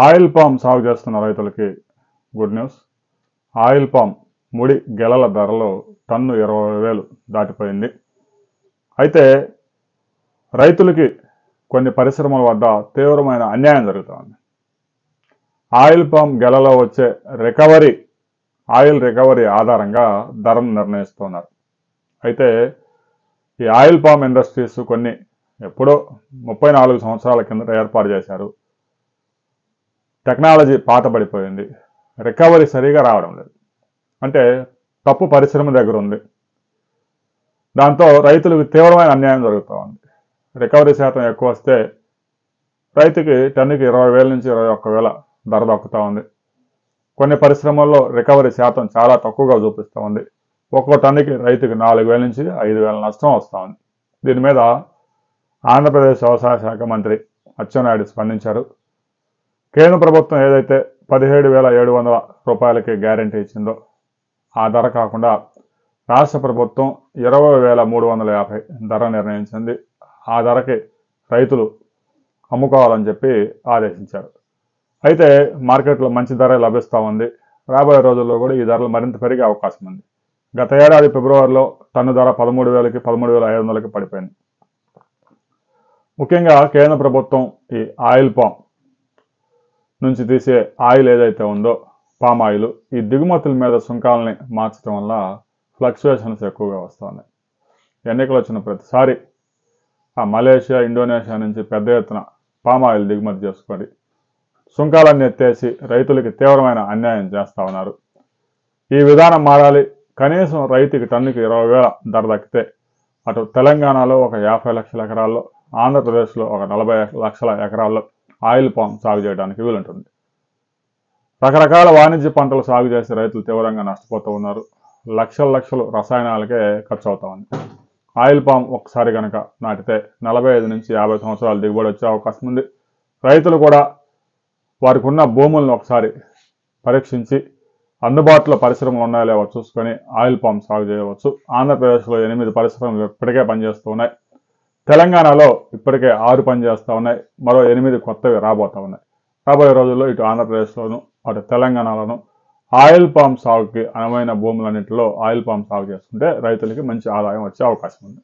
Oil palm సాగు చేస్తున్న రైతులకి గుడ్ న్యూస్. ఆయిల్ పామ్ ముడి గెలల ధరలో టన్ను 20,000 దాటిపోయింది. అయితే రైతులకి కొన్ని పరిశ్రమల వద్ద తీవ్రమైన అన్యాయం జరుగుతోంది. ఆయిల్ పామ్ గెలలో వచ్చే ఆయిల్ రికవరీ ఆధారంగా ధరను నిర్ణయిస్తున్నారు. అయితే ఈ ఆయిల్ పామ్ ఇండస్ట్రీస్ కొన్ని ఎప్పుడో 34 సంవత్సరాల కిందట ఏర్పాటు చేశారు. టెక్నాలజీ పాతబడిపోయింది, రికవరీ సరిగా రావడం లేదు. అంటే తప్పు పరిశ్రమ దగ్గర ఉంది. దాంతో రైతులకు తీవ్రమైన అన్యాయం జరుగుతూ ఉంది. రికవరీ శాతం ఎక్కువ వస్తే రైతుకి టన్నుకి 20,000 నుంచి 21,000 ధర దక్కుతూ ఉంది. కొన్ని పరిశ్రమల్లో రికవరీ శాతం చాలా తక్కువగా చూపిస్తూ ఉంది. ఒక్కో టన్నుకి రైతుకి 4,000 నుంచి 5,000 నష్టం వస్తూ ఉంది. దీని మీద ఆంధ్రప్రదేశ్ వ్యవసాయ శాఖ మంత్రి అచ్చెన్నాయుడు స్పందించారు. కేంద్ర ప్రభుత్వం ఏదైతే 17,700 రూపాయలకి గ్యారంటీ ఇచ్చిందో ఆ ధర కాకుండా రాష్ట్ర ప్రభుత్వం 20,350 ధర నిర్ణయించింది. ఆ ధరకి రైతులు అమ్ముకోవాలని చెప్పి ఆదేశించారు. అయితే మార్కెట్లో మంచి ధర లభిస్తూ ఉంది. రాబోయే రోజుల్లో కూడా ఈ ధరలు మరింత పెరిగే అవకాశం ఉంది. గత ఏడాది ఫిబ్రవరిలో టన్ను ధర 13,000కి 13,500కి పడిపోయింది. ముఖ్యంగా కేంద్ర ప్రభుత్వం ఈ ఆయిల్ పామ్ నుంచి తీసే ఆయిల్ ఏదైతే ఉందో పామ్ ఆయిల్, ఈ దిగుమతుల మీద సుంకాలని మార్చడం వల్ల ఫ్లక్చువేషన్స్ ఎక్కువగా వస్తున్నాయి. ఎన్నికలు వచ్చిన ప్రతిసారి ఆ మలేషియా, ఇండోనేషియా నుంచి పెద్ద ఎత్తున పామ్ ఆయిల్ దిగుమతి చేసుకొని సుంకాలన్నీ ఎత్తేసి రైతులకి తీవ్రమైన అన్యాయం చేస్తూ ఉన్నారు. ఈ విధానం మారాలి. కనీసం రైతుకి టన్నుకి 20,000 ధర దక్కితే అటు తెలంగాణలో ఒక 50 లక్షల ఎకరాల్లో, ఆంధ్రప్రదేశ్లో ఒక 40 లక్షల ఎకరాల్లో ఆయిల్ పామ్ సాగు చేయడానికి వీలుంటుంది. రకరకాల వాణిజ్య పంటలు సాగు చేసి రైతులు తీవ్రంగా నష్టపోతూ ఉన్నారు. లక్షలు రసాయనాలకే ఖర్చు అవుతా ఉంది. ఆయిల్ పామ్ ఒకసారి కనుక నాటితే 45 నుంచి 50 సంవత్సరాలు దిగుబడి వచ్చే అవకాశం ఉంది. రైతులు కూడా వారికి ఉన్న భూములను ఒకసారి పరీక్షించి అందుబాటులో పరిశ్రమలు ఉన్నాయో లేవో చూసుకొని ఆయిల్ పామ్ సాగు చేయవచ్చు. ఆంధ్రప్రదేశ్లో 8 పరిశ్రమలు ఇప్పటికే పనిచేస్తూ ఉన్నాయి. తెలంగాణలో ఇప్పటికే 6 పనిచేస్తూ ఉన్నాయి. మరో 8 కొత్తవి రాబోతూ ఉన్నాయి. రాబోయే రోజుల్లో ఇటు ఆంధ్రప్రదేశ్లోను అటు తెలంగాణలోను ఆయిల్ పామ్ సాగుకి అనువైన భూములన్నింటిలో ఆయిల్ పామ్ సాగు చేసుకుంటే రైతులకి మంచి ఆదాయం వచ్చే అవకాశం ఉంది.